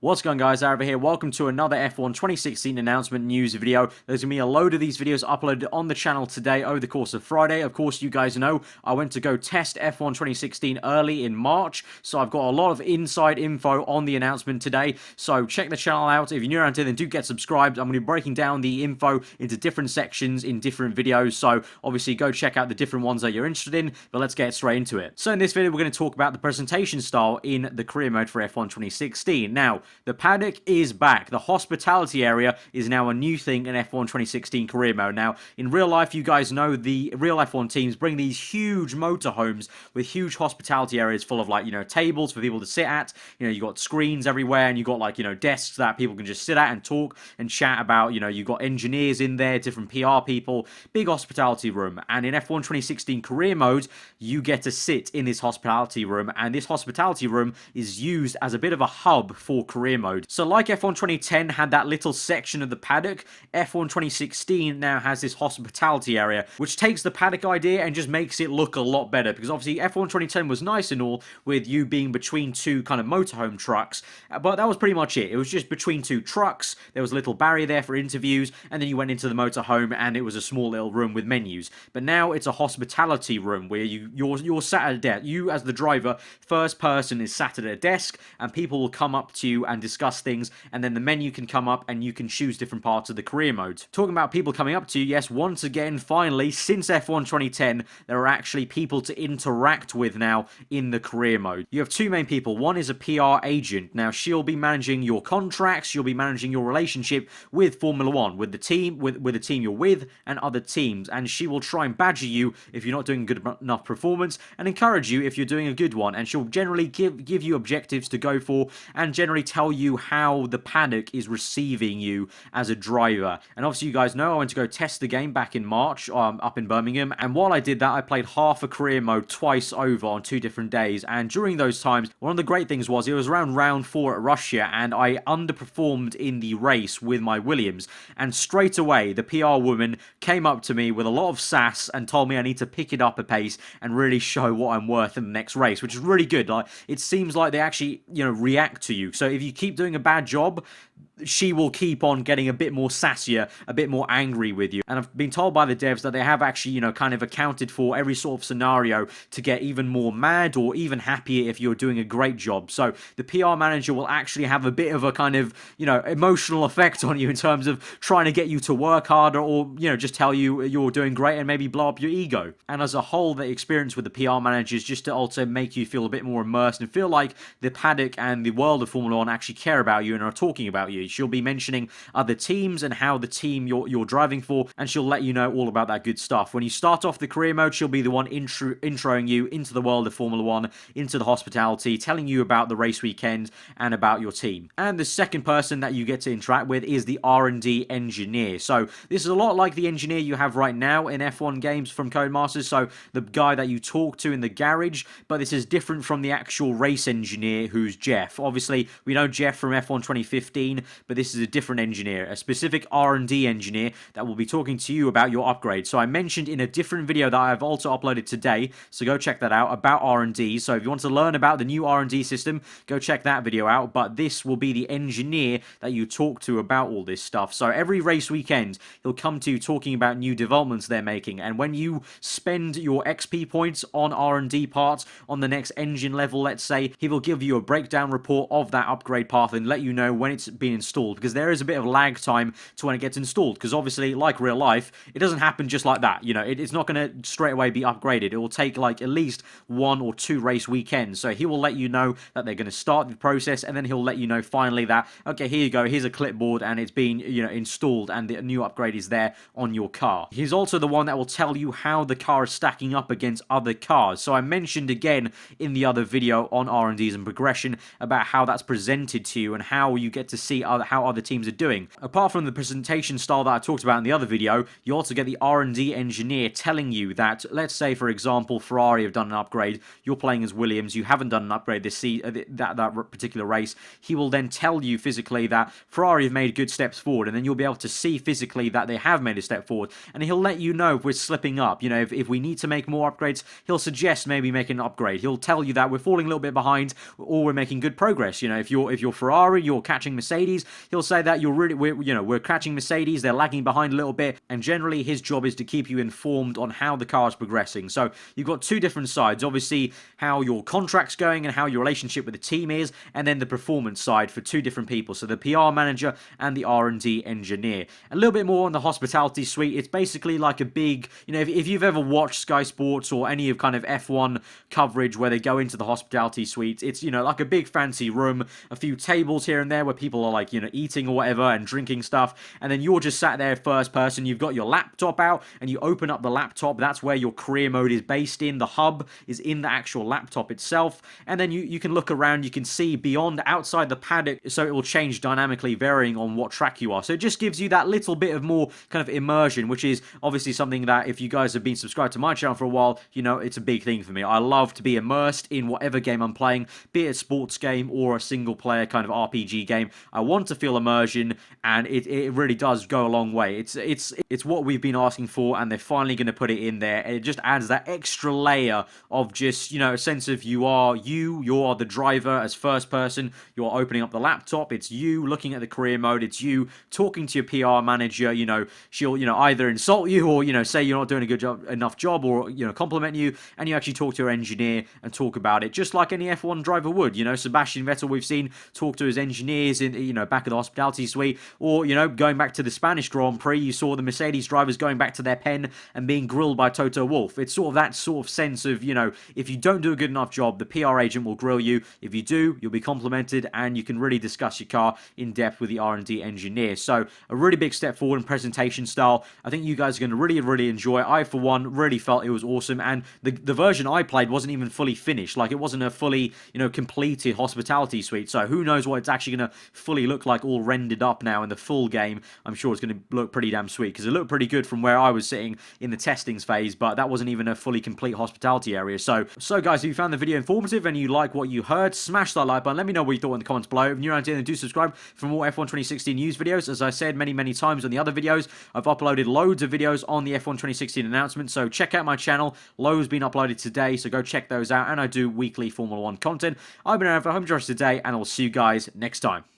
What's going on, guys? Aarava here. Welcome to another F1 2016 announcement news video. There's going to be a load of these videos uploaded on the channel today over the course of Friday. Of course, you guys know I went to go test F1 2016 early in March, so I've got a lot of inside info on the announcement today. So check the channel out. If you're new around here, then do get subscribed. I'm going to be breaking down the info into different sections in different videos, so obviously go check out the different ones that you're interested in, but let's get straight into it. So in this video, we're going to talk about the presentation style in the career mode for F1 2016. Now, the Paddock is back. The hospitality area is now a new thing in F1 2016 career mode. Now, in real life, you guys know the real F1 teams bring these huge motorhomes with huge hospitality areas full of, like, tables for people to sit at. You got screens everywhere, and you got, like, desks that people can just sit at and talk and chat about. You've got engineers in there, different PR people, big hospitality room. And in F1 2016 career mode, you get to sit in this hospitality room, and this hospitality room is used as a bit of a hub for career mode. So like F1 2010 had that little section of the paddock, F1 2016 now has this hospitality area, which takes the paddock idea and just makes it look a lot better, because obviously F1 2010 was nice and all with you being between two kind of motorhome trucks, but that was pretty much it. It was just between two trucks, there was a little barrier there for interviews, and then you went into the motorhome and it was a small little room with menus. But now it's a hospitality room where you're sat at a desk. You as the driver, first person, is sat at a desk, and people will come up to you and discuss things, and then the menu can come up and you can choose different parts of the career mode. Talking about people coming up to you, yes, once again, finally, since F1 2010, there are actually people to interact with now in the career mode. You have two main people. One is a PR agent. Now, she'll be managing your contracts, she'll be managing your relationship with Formula One, with the team, with the team you're with, and other teams, and she will try and badger you if you're not doing a good enough performance, and encourage you if you're doing a good one, and she'll generally give you objectives to go for, and generally tell you how the paddock is receiving you as a driver. And obviously, you guys know I went to go test the game back in March up in Birmingham, and while I did that, I played half a career mode twice over on 2 different days. And during those times, one of the great things was it was around round 4 at Russia, and I underperformed in the race with my Williams, and straight away the PR woman came up to me with a lot of sass and told me I need to pick it up a pace and really show what I'm worth in the next race, which is really good. Like, it seems like they actually react to you. So if you keep doing a bad job, she will keep on getting a bit more sassier, a bit more angry with you. And I've been told by the devs that they have actually, kind of accounted for every sort of scenario to get even more mad or even happier if you're doing a great job. So the PR manager will actually have a bit of a kind of, emotional effect on you in terms of trying to get you to work harder, or, just tell you you're doing great and maybe blow up your ego. And as a whole, the experience with the PR manager is just to also make you feel a bit more immersed and feel like the paddock and the world of Formula One actually care about you and are talking about you. She'll be mentioning other teams and how the team you're driving for, and she'll let you know all about that good stuff. When you start off the career mode, she'll be the one introing you into the world of Formula One, into the hospitality, telling you about the race weekend and about your team. And the second person that you get to interact with is the R&D engineer. So this is a lot like the engineer you have right now in F1 games from Codemasters, so the guy that you talk to in the garage, but this is different from the actual race engineer, who's Jeff. Obviously, we know Jeff from F1 2015, but this is a different engineer, a specific R&D engineer that will be talking to you about your upgrade. So I mentioned in a different video that I've also uploaded today, so go check that out, about R&D. So if you want to learn about the new R&D system, go check that video out, but this will be the engineer that you talk to about all this stuff. So every race weekend, he'll come to you talking about new developments they're making, and when you spend your XP points on R&D parts on the next engine level, let's say, he will give you a breakdown report of that upgrade path and let you know when it's been installed, because there is a bit of lag time to when it gets installed, because obviously, like real life, it doesn't happen just like that. It's not going to straight away be upgraded. It will take like at least 1 or 2 race weekends. So he will let you know that they're going to start the process, and then he'll let you know finally that, okay, here you go, here's a clipboard and it's been installed and the new upgrade is there on your car. He's also the one that will tell you how the car is stacking up against other cars. So I mentioned again in the other video on R&Ds and progression about how that's presented to you and how you get to see how other teams are doing. Apart from the presentation style that I talked about in the other video, you also get the R&D engineer telling you that, let's say for example Ferrari have done an upgrade, you're playing as Williams, you haven't done an upgrade that particular race. He will then tell you physically that Ferrari have made good steps forward, and then you'll be able to see physically that they have made a step forward, and he'll let you know if we're slipping up. You know, if we need to make more upgrades, he'll suggest maybe making an upgrade. He'll tell you that we're falling a little bit behind, or we're making good progress. You know, if you're Ferrari, you're catching Mercedes, he'll say that we're catching Mercedes, they're lagging behind a little bit, and generally his job is to keep you informed on how the car is progressing. So you've got two different sides, obviously how your contract's going and how your relationship with the team is, and then the performance side for two different people, so the PR manager and the R&D engineer. A little bit more on the hospitality suite. It's basically like a big, you know, if you've ever watched Sky Sports or any of kind of F1 coverage where they go into the hospitality suite, it's, you know, like a big fancy room, a few tables here and there where people are like, you know, eating or whatever and drinking stuff, and then you're just sat there first person, you've got your laptop out, and you open up the laptop, that's where your career mode is based in, the hub is in the actual laptop itself, and then you can look around, you can see beyond, outside the paddock, so it will change dynamically varying on what track you are. So it just gives you that little bit of more kind of immersion, which is obviously something that if you guys have been subscribed to my channel for a while, you know it's a big thing for me. I love to be immersed in whatever game I'm playing, be it a sports game or a single player kind of RPG game. I want to feel immersion, and it really does go a long way. It's what we've been asking for, and they're finally going to put it in there. It just adds that extra layer of just, you know, a sense of you're the driver as first person, you're opening up the laptop, it's you looking at the career mode, it's you talking to your PR manager, you know, she'll, you know, either insult you or, you know, say you're not doing enough job, or, you know, compliment you, and you actually talk to your engineer and talk about it, just like any F1 driver would. You know, Sebastian Vettel, we've seen talk to his engineers in, you know, back at the hospitality suite, or, you know, going back to the Spanish Grand Prix, you saw the Mercedes drivers going back to their pen and being grilled by Toto Wolff. It's sort of that sort of sense of, you know, if you don't do a good enough job, the PR agent will grill you. If you do, you'll be complimented, and you can really discuss your car in depth with the R&D engineer. So a really big step forward in presentation style. I think you guys are going to really enjoy it. I, for one, really felt it was awesome, and the version I played wasn't even fully finished. Like, it wasn't a fully, you know, completed hospitality suite, so who knows what it's actually going to fully look like all rendered up now in the full game. I'm sure it's going to look pretty damn sweet, because it looked pretty good from where I was sitting in the testings phase, but that wasn't even a fully complete hospitality area. So guys, if you found the video informative and you like what you heard, smash that like button, let me know what you thought in the comments below. If you're around here, then do subscribe for more F1 2016 news videos. As I said many times on the other videos, I've uploaded loads of videos on the F1 2016 announcement, so check out my channel. Loads been uploaded today, so go check those out, and I do weekly Formula 1 content. I've been around for home today, and I'll see you guys next time.